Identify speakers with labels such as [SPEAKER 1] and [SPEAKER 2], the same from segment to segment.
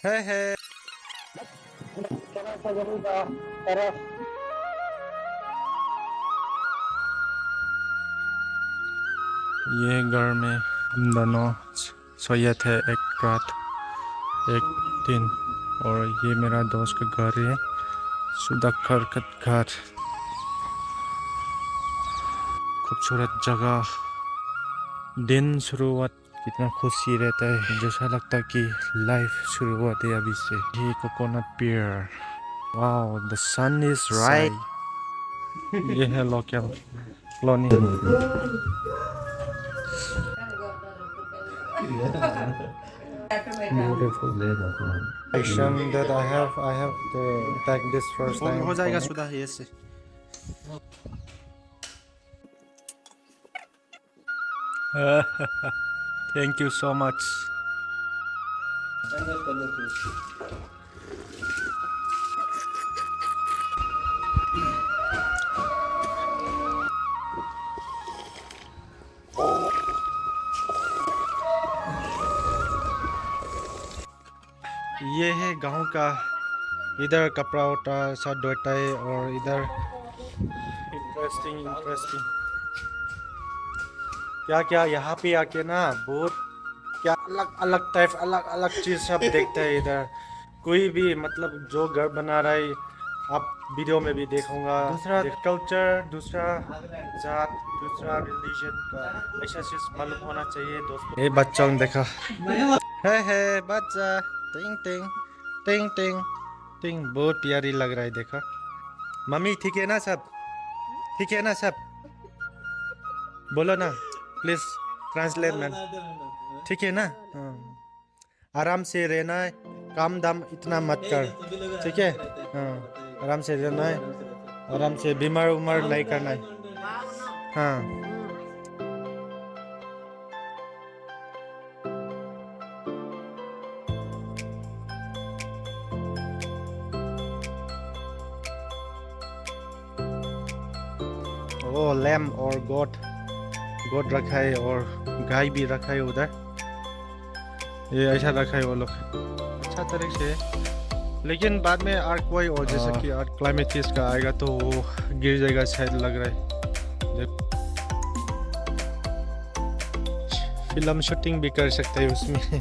[SPEAKER 1] है ये घर में हम दोनों सोए थे एक रात एक दिन। और ये मेरा दोस्त का घर है, सुधाकर का घर। खूबसूरत जगह। दिन शुरुआत कितना खुशी रहता है, जैसा लगता है कि लाइफ शुरू हुआ है अभी से। ये coconut pear. Wow, the sun is right. ये है local colony. Beautiful. Action that I have to take this first time. हो जाएगा सुधा ये से। Thank you so much. ये है गांव का। इधर कपड़ा उठा सब धोता है और इधर इंटरेस्टिंग क्या क्या यहाँ पे आके ना बहुत क्या अलग अलग टाइप अलग अलग चीज सब देखते हैं इधर। कोई भी मतलब जो घर बना रहा है आप वीडियो में भी देखूंगा। दूसरा कल्चर, दूसरा जात, दूसरा रिलीजन का ऐसा चीज मालूम होना चाहिए दोस्तों। ये बच्चा देखा है बच्चा। टिंग टिंग टिंग टिंग टिंग, बहुत प्यारी लग रहा है देखा। मम्मी ठीक है ना सब? ठीक है ना सब? बोलो ना प्लीज, ट्रांसलेट मैन। ठीक है ना? आराम से रहना है, काम दाम इतना मत कर, ठीक है? आराम से रहना है, आराम से बीमार उमर नहीं करना है। हाँ वो लैम और गोट रखा है और गाय भी रखा है उधर। ये ऐसा रखा है वो लोग अच्छा तरीके से। लेकिन बाद में और कोई और जैसे कि और क्लाइमेट चेंज का आएगा तो वो गिर जाएगा शायद लग रहा है। फिल्म शूटिंग भी कर सकते हैं उसमें।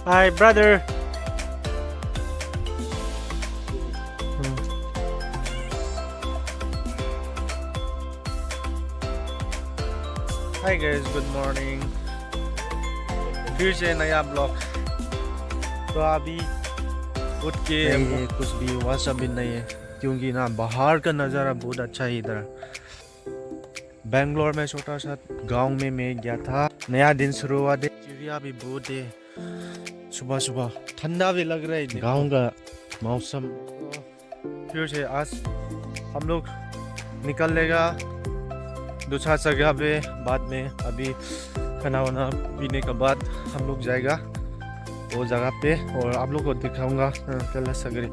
[SPEAKER 1] Hi, brother. Hi guys, good morning. फिर से नया ब्लॉग। तो अभी उठ के कुछ भी वैसा भी नहीं है क्योंकि ना बाहर का नज़ारा बहुत अच्छा है इधर। बेंगलोर में छोटा सा गांव में मैं गया था। नया दिन शुरू हुआ, चिड़िया भी बहुत है। सुबह सुबह ठंडा भी लग रहा है गांव का मौसम। फिर से आज हम लोग निकल लेगा दूसरा जगह पे बाद में। अभी खाना वाना पीने के बाद हम लोग जाएगा वो जगह पे और आप लोग को दिखाऊंगा कैला सगरी।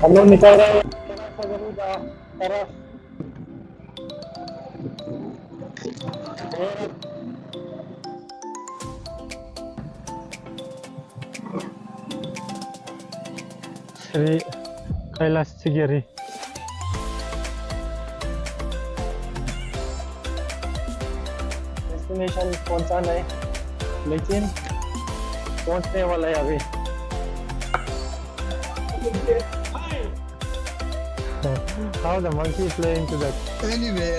[SPEAKER 1] हम लोग निकल रहे हैं श्री कैलाश सिगेरी। डेस्टिनेशन पहुंचा नहीं लेकिन पहुंचने वाला है अभी। How the monkey playing to that?
[SPEAKER 2] Anyway.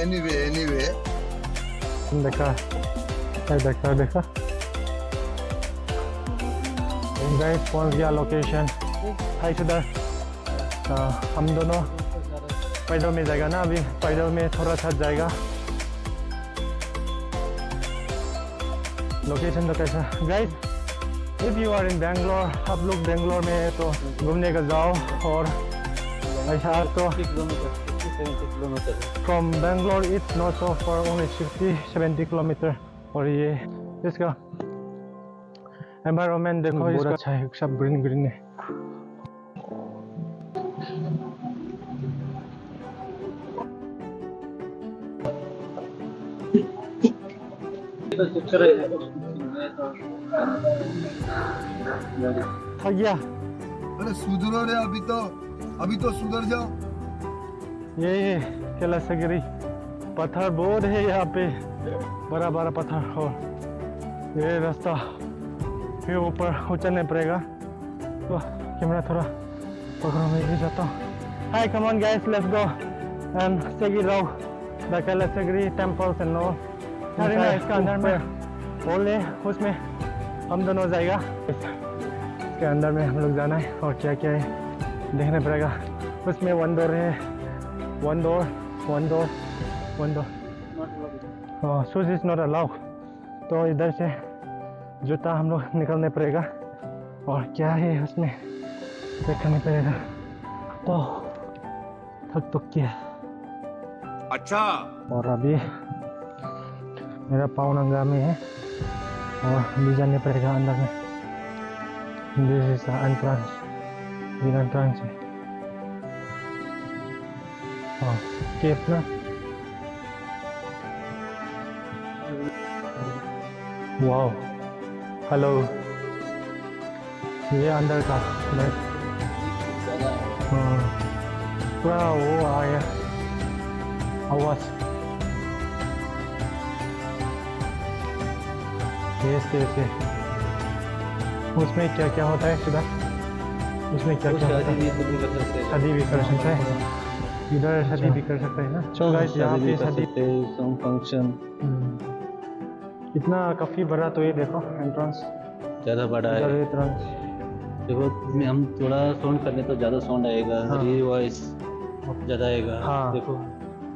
[SPEAKER 1] देखा। गाइस पहुंच गया लोकेशन। हाय सुधा। हम दोनों पैदल में जाएगा ना, अभी पैदल में थोड़ा सा जाएगा। लोकेशन तो कैसा guys? If you are in Bangalore, आप लोग बैंगलोर में है तो घूमने का जाओ। और ऐसा तो
[SPEAKER 2] 70 kilometer.
[SPEAKER 1] From Bangalore it's not so for, only 60-70 kilometre. और ये इसका एनवायरनमेंट देखो बहुत अच्छा है, सब ग्रीन ग्रीन है। थक गया।
[SPEAKER 2] अरे सुधरो रे, अभी तो सुधर जाओ।
[SPEAKER 1] ये कैलाशगिरी पत्थर बहुत है यहाँ पे, बड़ा बड़ा पत्थर, और ये रास्ता फिर ऊपर उचलने पड़ेगा। तो कैमरा थोड़ा पकड़ो, मैं भी जाता हूँ। Hi, come on guys, let's go and check it out the Kailasagiri temples and all. अरे ना, इसका अंदर में हॉल है, उसमें हम दोनों जाएगा। इसके अंदर में हम लोग जाना है और क्या क्या है देखना पड़ेगा। उसमें वन डोर है, one door. Shoes is not allow, तो इधर से जूता हम लोग निकलने पड़ेगा और क्या है उसमें देखने पड़ेगा। तो थक तो क्या।
[SPEAKER 3] अच्छा,
[SPEAKER 1] और अभी मेरा पाँव नंगा में है और अभी जाने पड़ेगा अंदर में। दिस इज एंट्रेंस, ये एंट्रेंस है। हाँ, केप ना। वाओ, हेलो, ये अंदर का पूरा वो आ गया आवाज। ये उसमें क्या क्या होता है सुधा? उसमें क्या क्या होता है? शादी भी कर सकते हैं इधर, शादी भी कर सकते हैं ना। सो गाइस, यहाँ पे शादी
[SPEAKER 2] फंक्शन
[SPEAKER 1] इतना काफी बड़ा, तो ये देखो एंट्रेंस
[SPEAKER 2] ज्यादा बड़ा है।
[SPEAKER 1] एंट्रेंस
[SPEAKER 2] देखो, इसमें हम थोड़ा साउंड कर ले तो ज्यादा साउंड आएगा,
[SPEAKER 1] हाँ।
[SPEAKER 2] वॉइस ज्यादा आएगा।
[SPEAKER 1] हाँ।
[SPEAKER 2] देखो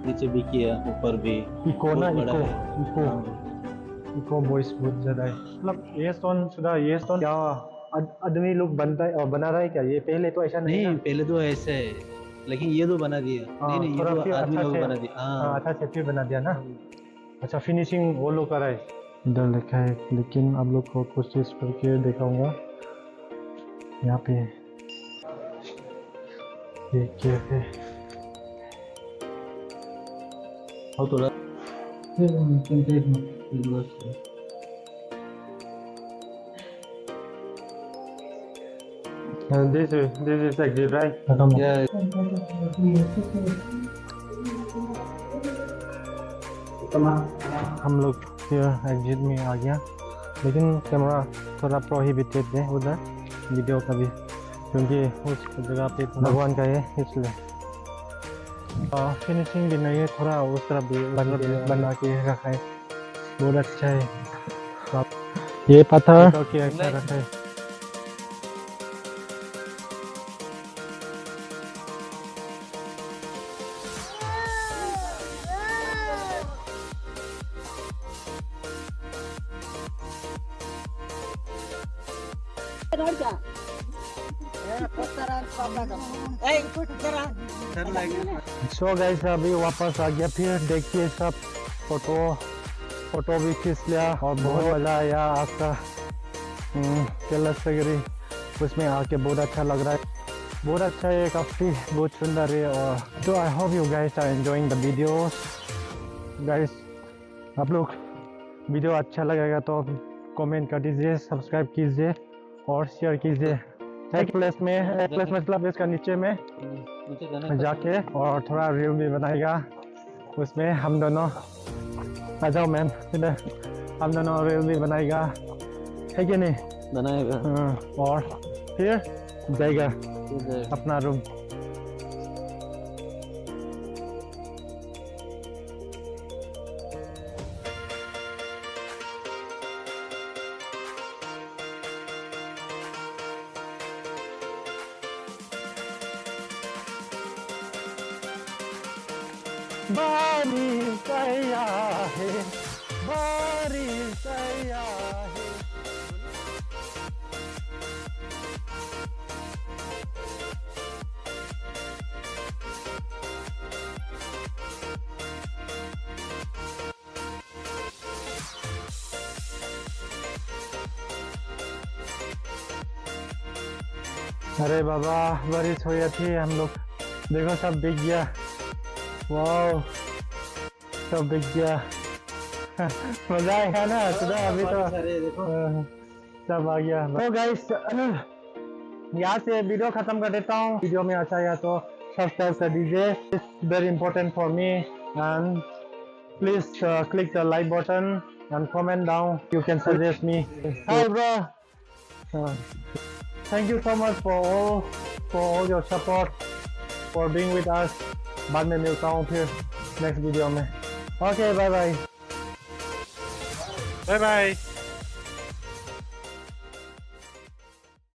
[SPEAKER 2] नीचे भी किया, ऊपर भी
[SPEAKER 1] इको ना,
[SPEAKER 2] बहुत बड़ा
[SPEAKER 1] इको
[SPEAKER 2] है।
[SPEAKER 1] इको वॉइस बहुत ज्यादा है। मतलब ये स्टोन सुधा, ये स्टोन क्या आदमी लोग बनता है और बना रहा है क्या? ये पहले तो ऐसा नहीं
[SPEAKER 2] नहीं,
[SPEAKER 1] ना?
[SPEAKER 2] पहले तो ऐसे है, लेकिन ये तो बना दिया।
[SPEAKER 1] हाँ,
[SPEAKER 2] नहीं, ये
[SPEAKER 1] थोड़ा
[SPEAKER 2] तो
[SPEAKER 1] फिर
[SPEAKER 2] आदमी
[SPEAKER 1] अच्छा
[SPEAKER 2] लोग
[SPEAKER 1] से,
[SPEAKER 2] बना दिया।
[SPEAKER 1] हाँ, अच्छा से फिर बना दिया ना। अच्छा, फिनिशिंग वो लोग कर रहा है। इधर लिखा है, लेकिन आप लोग को कोशिश करके दिखाऊंगा। यहाँ पे ये कैफ है।
[SPEAKER 2] और थोड़ा
[SPEAKER 1] This is exit, right? हम लोग फिर एग्जिट में आ गया, लेकिन कैमरा थोड़ा प्रोहिबिटेड है उधर वीडियो का भी, क्योंकि उस जगह पे भगवान का है, इसलिए। फिनिशिंग भी नहीं है, थोड़ा उस तरफ भी बना के रखा है, बहुत अच्छा है। ये पत्थर के अच्छा रखा है। सो गाइस, अभी वापस आ गया। फिर देखिए, सब फोटो भी खींच लिया और बहुत मजा आया आपका कैलाशगिरी। उसमें आके बहुत अच्छा लग रहा है, बहुत अच्छा है, काफ़ी बहुत सुंदर है। और तो I hope you guys are enjoying the videos. Guys, आप लोग वीडियो अच्छा लगेगा तो कमेंट कर दीजिए, सब्सक्राइब कीजिए और शेयर कीजिए। एक प्लेस मतलब इसका नीचे में जाके और थोड़ा रील भी बनाएगा। उसमें हम दोनों, आ जाओ मैम, हम दोनों रील भी बनाएगा, है कि नहीं?
[SPEAKER 2] बनाएगा।
[SPEAKER 1] और फिर जाएगा अपना रूम। बारिश आया है, बारिश आया है। अरे बाबा बारिश हो रही थी, हम लोग देखो सब बिक गया। वाओ सब बिक गया। मजा आएगा ना सुधा, अभी तो सब आ गया। तो गाइस यहाँ से वीडियो खत्म कर देता हूँ। वीडियो में अच्छा आया तो सब्सक्राइब कर दीजिए, it's very important for me. And please click the like button and comment down. You can suggest me. Hi bro. Thank you so much for all your support, for being with us. बाद में मिलता हूँ फिर next video में। Okay bye bye. Bye bye.